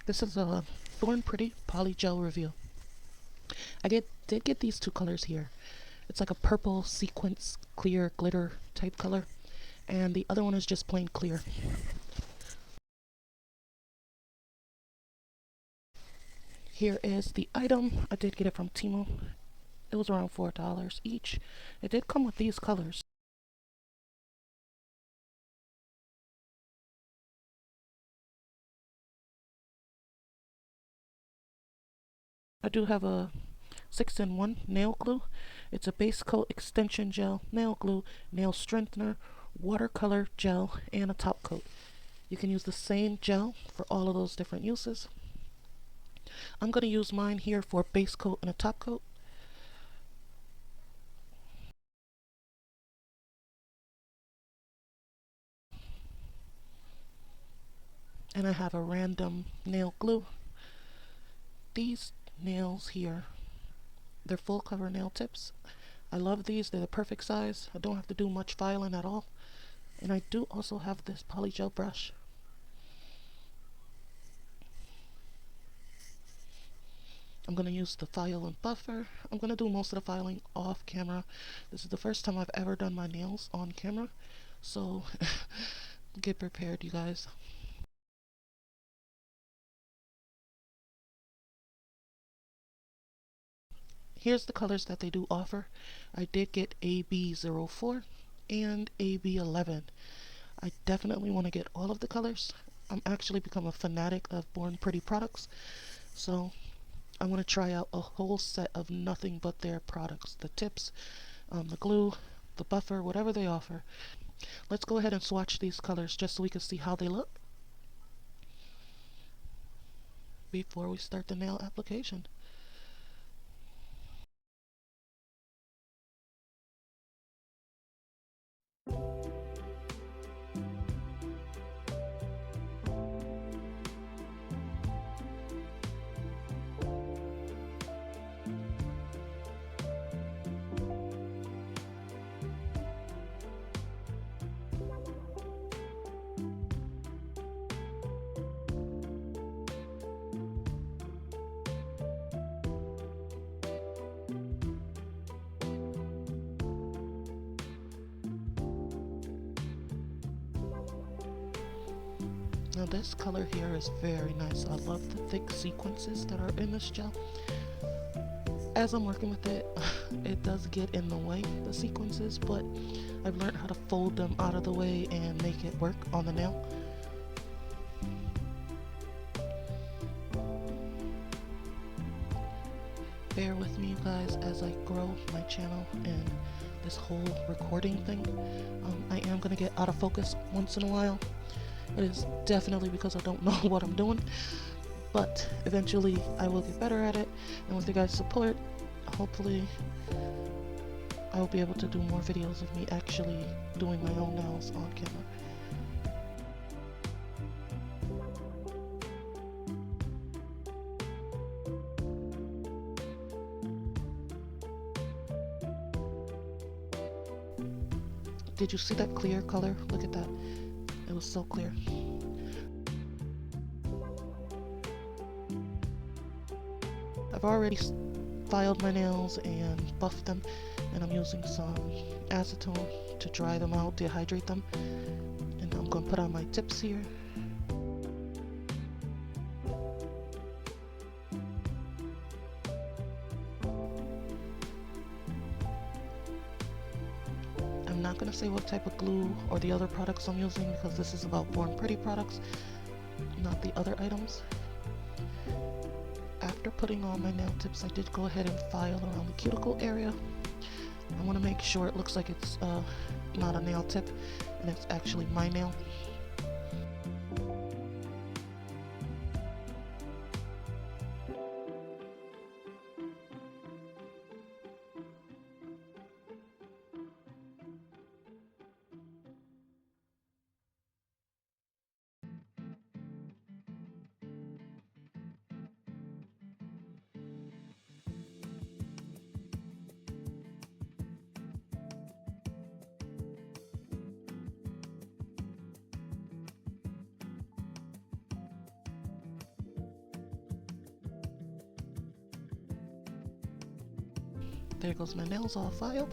This is a Thorn Pretty Polygel review. Did get these two colors here. It's like a purple sequence clear glitter type color, and the other one is just plain clear. Here is the item. I did get it from Temu. It was around $4 each. It did come with these colors. I do have a 6-in-1 nail glue. It's a base coat extension gel, nail glue, nail strengthener, watercolor gel, and a top coat. You can use the same gel for all of those different uses. I'm going to use mine here for a base coat and a top coat. And I have a random nail glue. These nails here, they're full cover nail tips. I love these. They're the perfect size. I don't have to do much filing at all. And I do also have this polygel brush. I'm going to use the file and buffer. I'm going to do most of the filing off camera. This is the first time I've ever done my nails on camera. So get prepared, you guys. Here's the colors that they do offer. I did get AB04 and AB11. I definitely want to get all of the colors. I'm actually become a fanatic of Born Pretty products. So I want to try out a whole set of nothing but their products. The tips, the glue, the buffer, whatever they offer. Let's go ahead and swatch these colors just so we can see how they look before we start the nail application. Now this color here is very nice. I love the thick sequences that are in this gel. As I'm working with it, it does get in the way, the sequences, but I've learned how to fold them out of the way and make it work on the nail. Bear with me, you guys, as I grow my channel and this whole recording thing. I am going to get out of focus once in a while. It is definitely because I don't know what I'm doing, but eventually I will get better at it, and with you guys' support, hopefully I will be able to do more videos of me actually doing my own nails on camera. Did you see that clear color? Look at that. It was so clear. I've already filed my nails and buffed them, and I'm using some acetone to dry them out, dehydrate them. And I'm going to put on my tips here. I'm not going to say what type of glue or the other products I'm using because this is about Born Pretty products, not the other items. After putting on my nail tips, I did go ahead and file around the cuticle area. I want to make sure it looks like it's not a nail tip and it's actually my nail. There goes my nails all filed.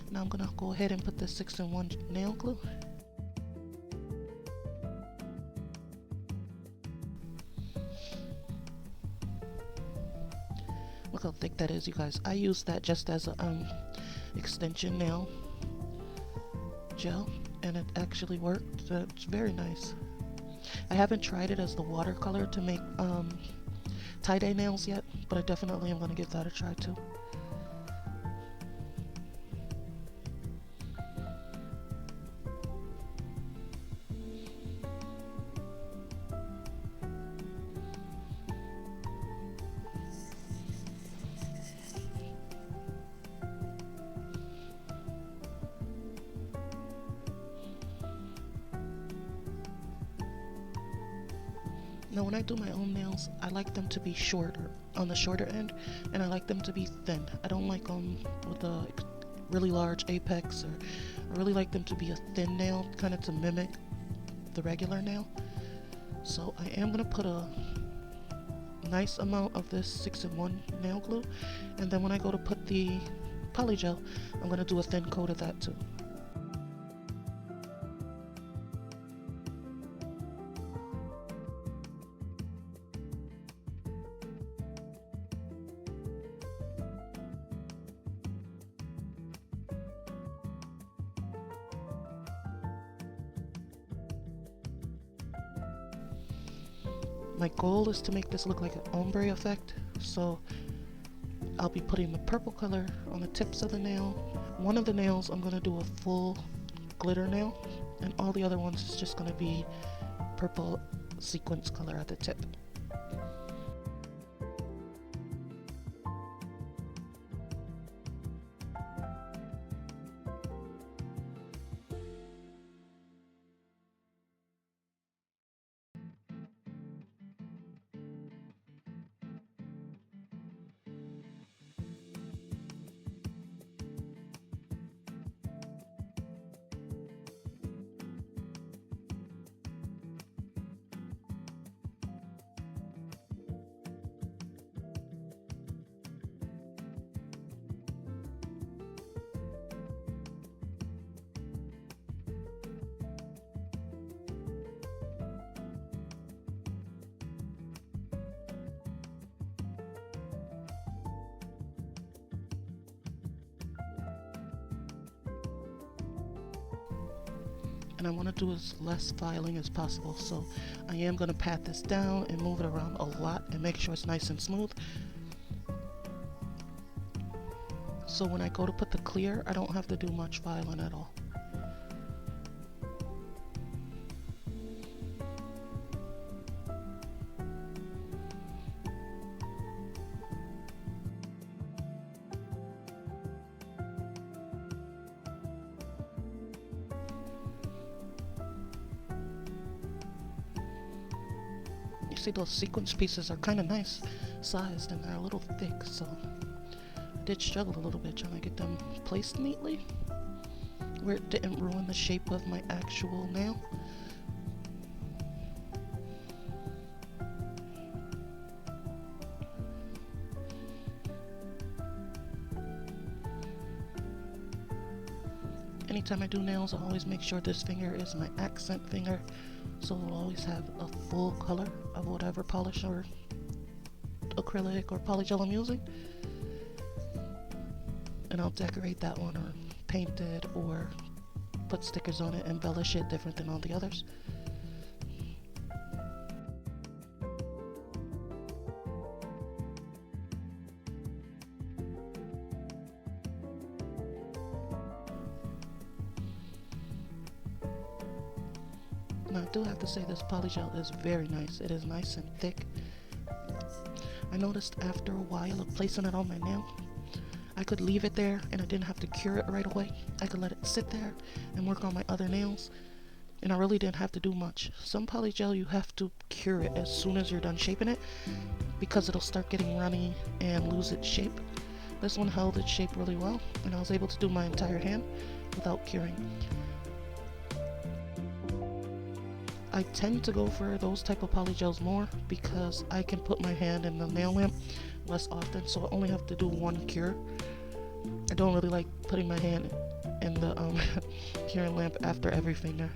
Now I'm gonna go ahead and put the 6-in-1 nail glue. Look how thick that is, you guys. I use that just as a extension nail gel, and it actually worked. It's very nice. I haven't tried it as the watercolor to make tie-dye nails yet, but I definitely am going to give that a try too. Now when I do my own nails, I like them to be shorter, on the shorter end, and I like them to be thin. I don't like them with a really large apex, or I really like them to be a thin nail, kind of to mimic the regular nail. So I am going to put a nice amount of this 6-in-1 nail glue, and then when I go to put the Polygel, I'm going to do a thin coat of that too. My goal is to make this look like an ombre effect, so I'll be putting the purple color on the tips of the nail. One of the nails I'm going to do a full glitter nail, and all the other ones is just going to be purple sequence color at the tip. And I want to do as less filing as possible, so I am going to pat this down and move it around a lot and make sure it's nice and smooth. So when I go to put the clear, I don't have to do much filing at all. See, those sequence pieces are kind of nice sized and they're a little thick, so I did struggle a little bit trying to get them placed neatly where it didn't ruin the shape of my actual nail. Anytime I do nails, I always make sure this finger is my accent finger, so it'll always have a full color of whatever polish or acrylic or polygel I'm using. And I'll decorate that one or paint it or put stickers on it, embellish it different than all the others. Now, I do have to say this polygel is very nice. It is nice and thick. I noticed after a while of placing it on my nail, I could leave it there and I didn't have to cure it right away. I could let it sit there and work on my other nails, and I really didn't have to do much. Some polygel you have to cure it as soon as you're done shaping it because it'll start getting runny and lose its shape. This one held its shape really well, and I was able to do my entire hand without curing. I tend to go for those type of polygels more because I can put my hand in the nail lamp less often, so I only have to do one cure. don't really like putting my hand in the curing lamp after every finger.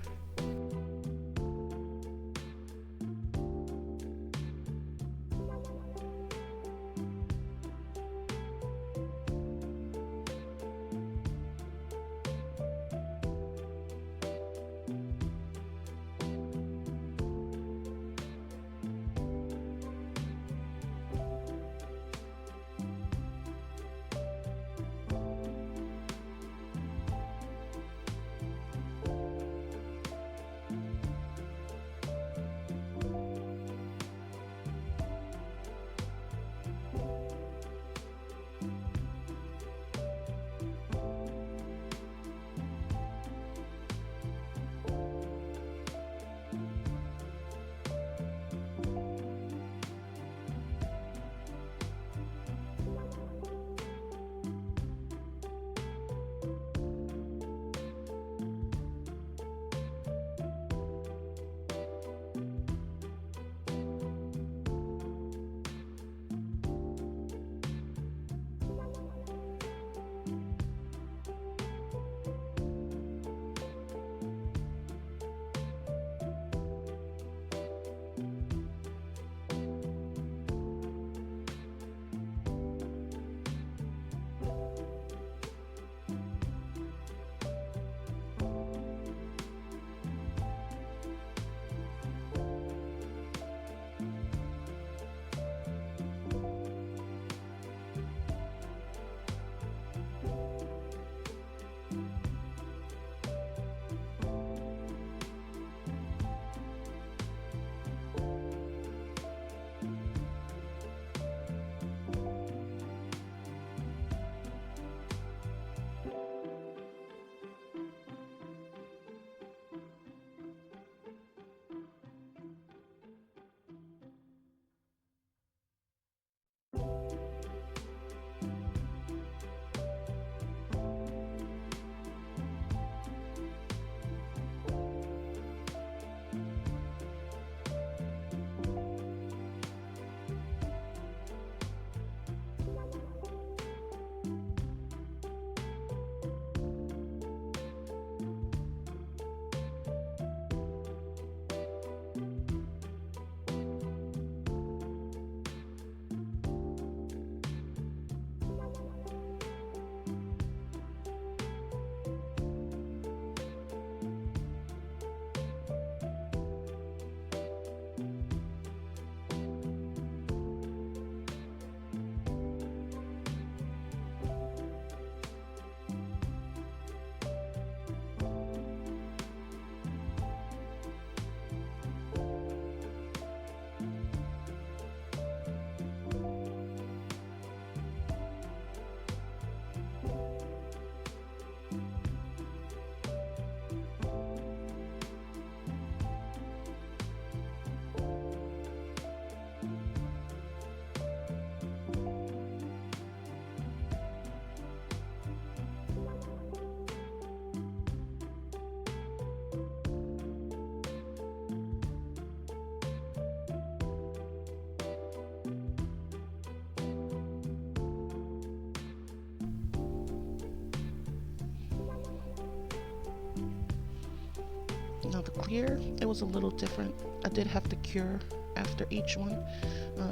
Now the clear, it was a little different. I did have to cure after each one.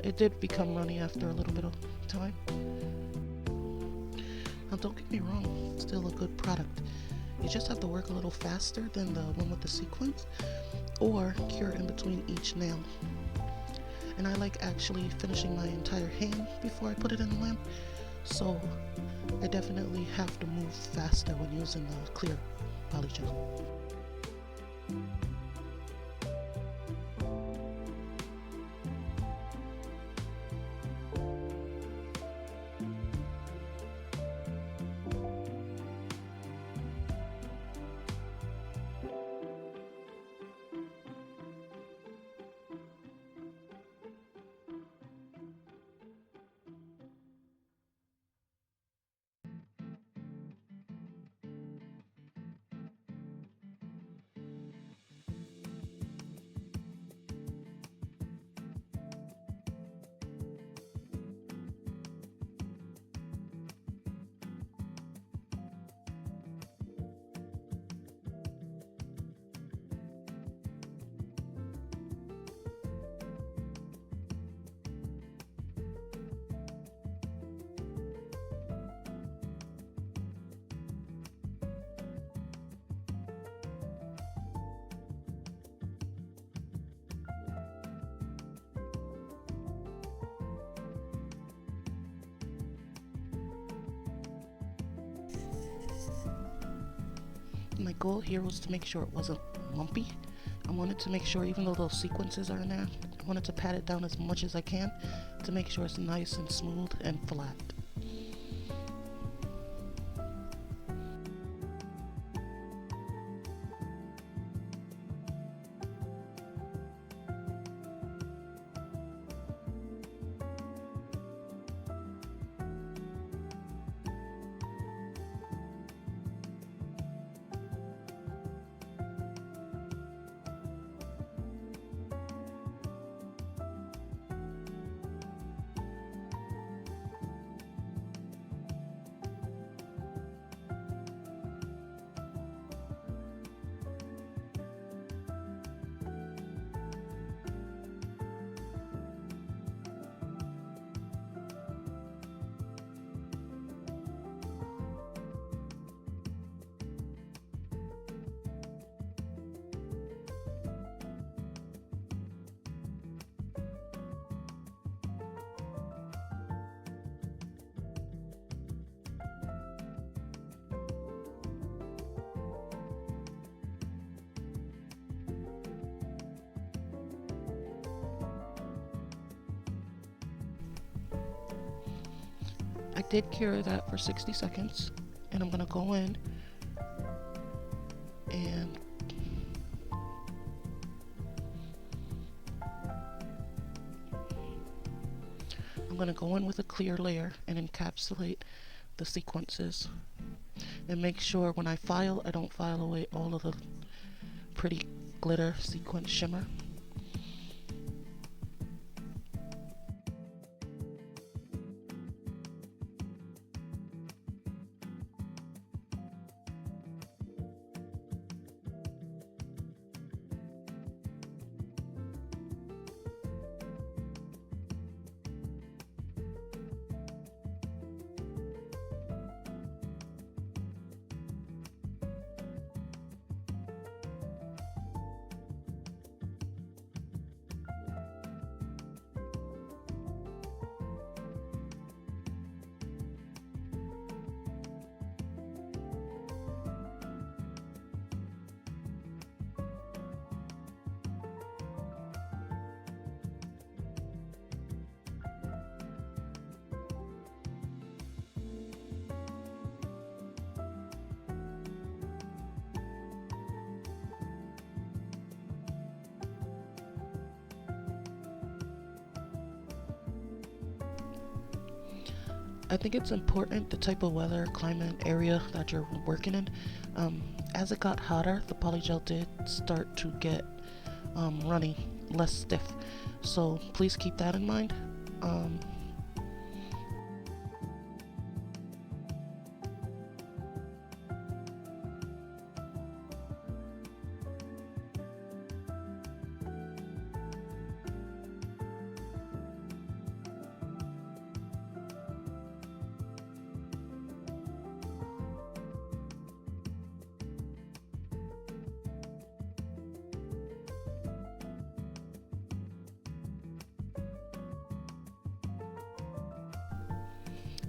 It did become runny after a little bit of time. Now don't get me wrong, it's still a good product. You just have to work a little faster than the one with the sequins, or cure in between each nail. And I like actually finishing my entire hand before I put it in the lamp, so I definitely have to move faster when using the clear polygel. My goal here was to make sure it wasn't lumpy. I wanted to make sure, even though those sequences are in there, I wanted to pat it down as much as I can to make sure it's nice and smooth and flat. I did cure that for 60 seconds, and I'm going to go in and with a clear layer and encapsulate the sequences, and make sure when I file, I don't file away all of the pretty glitter sequence shimmer. I think it's important the type of weather, climate, area that you're working in. As it got hotter, the polygel did start to get runny, less stiff. So please keep that in mind.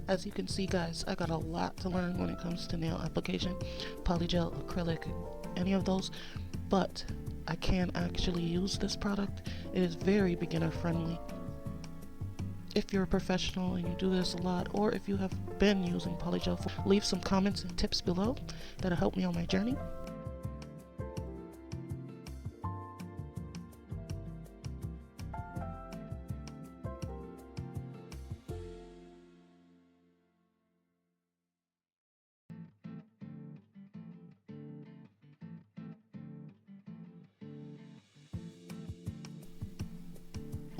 As you can see, guys, I got a lot to learn when it comes to nail application, polygel, acrylic, any of those, but I can actually use this product. It is very beginner friendly. If you're a professional and you do this a lot, or if you have been using polygel, leave some comments and tips below that'll help me on my journey.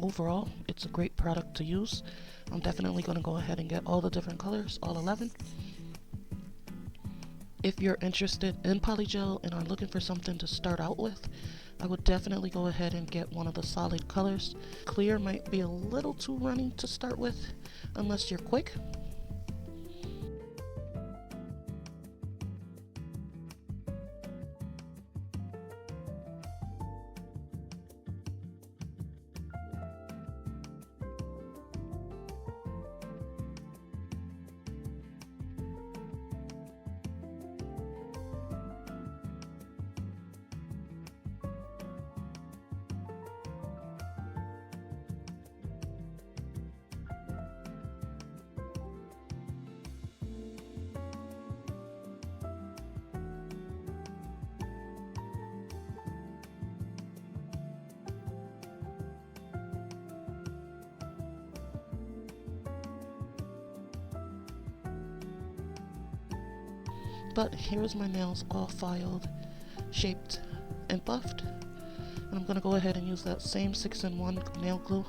Overall, it's a great product to use. I'm definitely going to go ahead and get all the different colors, all 11. If you're interested in polygel and are looking for something to start out with, I would definitely go ahead and get one of the solid colors. Clear might be a little too runny to start with unless you're quick. But here's my nails all filed, shaped, and buffed. And I'm going to go ahead and use that same 6-in-1 nail glue.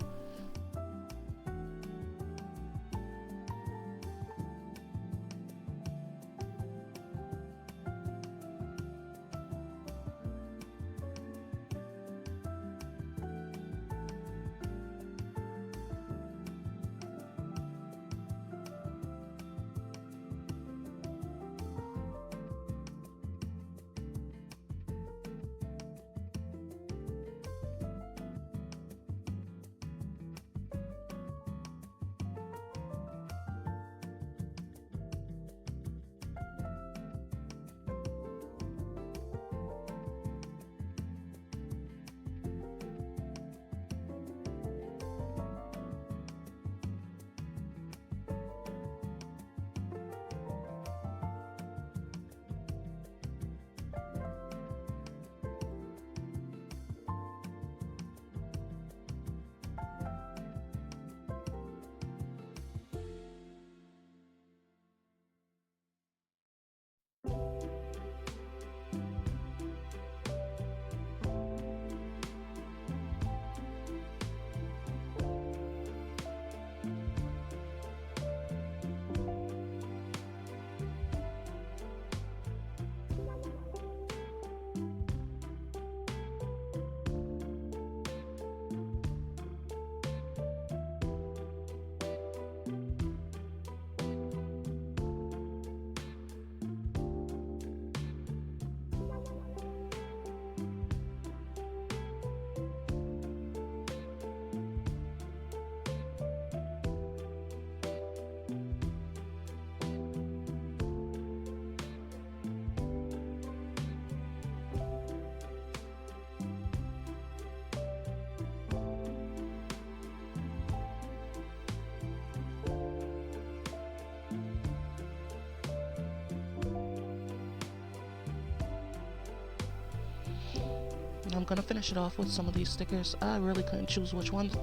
I'm gonna finish it off with some of these stickers. I really couldn't choose which ones,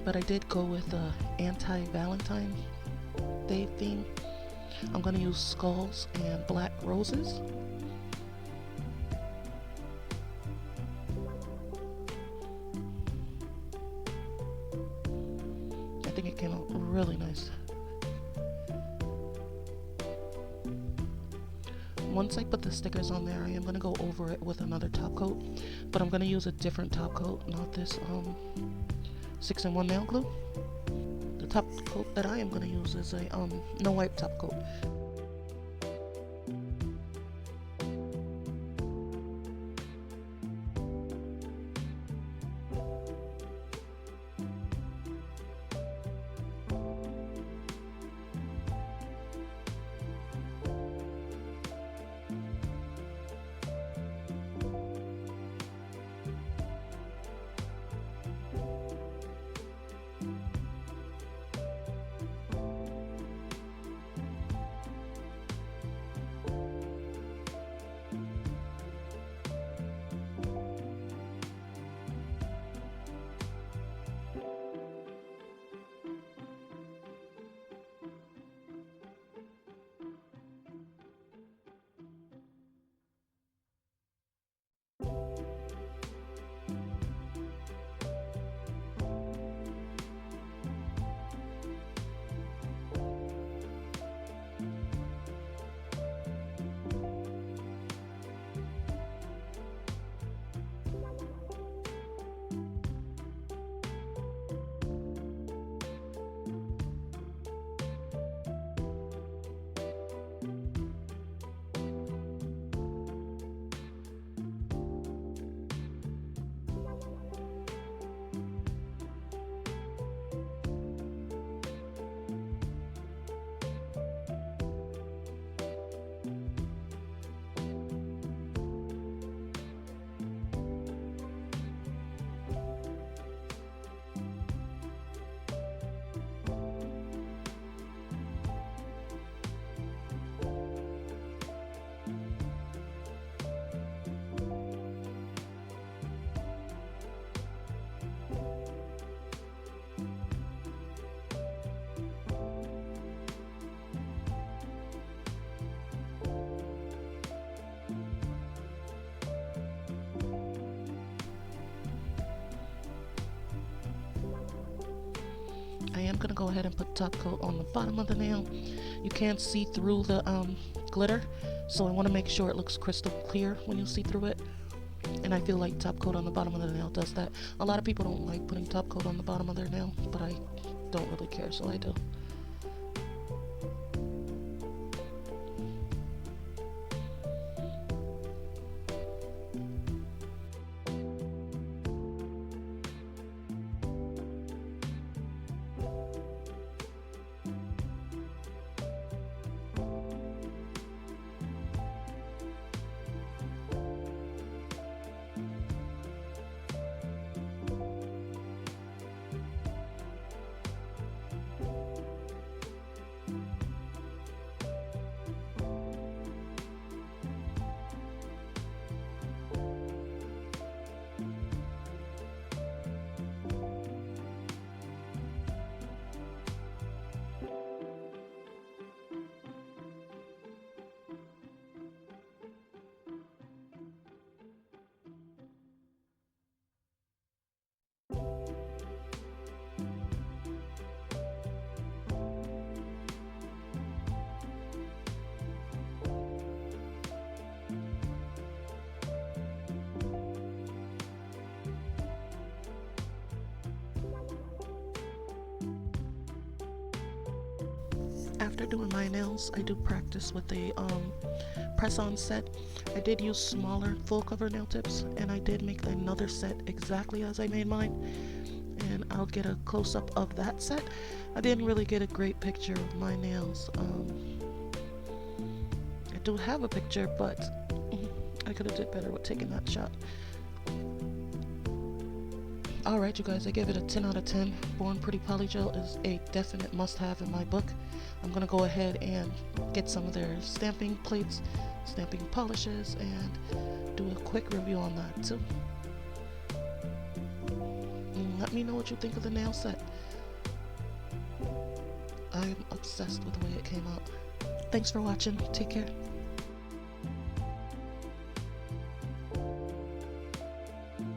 but I did go with the anti-Valentine Day theme. I'm gonna use skulls and black roses. I think it came out really nice. Once I put the stickers on there, I am going to go over it with another top coat, but I'm going to use a different top coat, not this 6-in-1 nail glue. The top coat that I am going to use is a no wipe top coat. am going to go ahead and put top coat on the bottom of the nail. You can't see through the glitter, so I want to make sure it looks crystal clear when you see through it. And I feel like top coat on the bottom of the nail does that. A lot of people don't like putting top coat on the bottom of their nail, but I don't really care, so I do. After doing my nails, I do practice with a press-on set. I did use smaller full cover nail tips, and I did make another set exactly as I made mine, and I'll get a close-up of that set. I didn't really get a great picture of my nails. I do have a picture, but I could have did better with taking that shot. Alright you guys, I gave it a 10 out of 10. Born Pretty Polygel is a definite must-have in my book. I'm going to go ahead and get some of their stamping plates, stamping polishes, and do a quick review on that too. And let me know what you think of the nail set. I'm obsessed with the way it came out. Thanks for watching. Take care.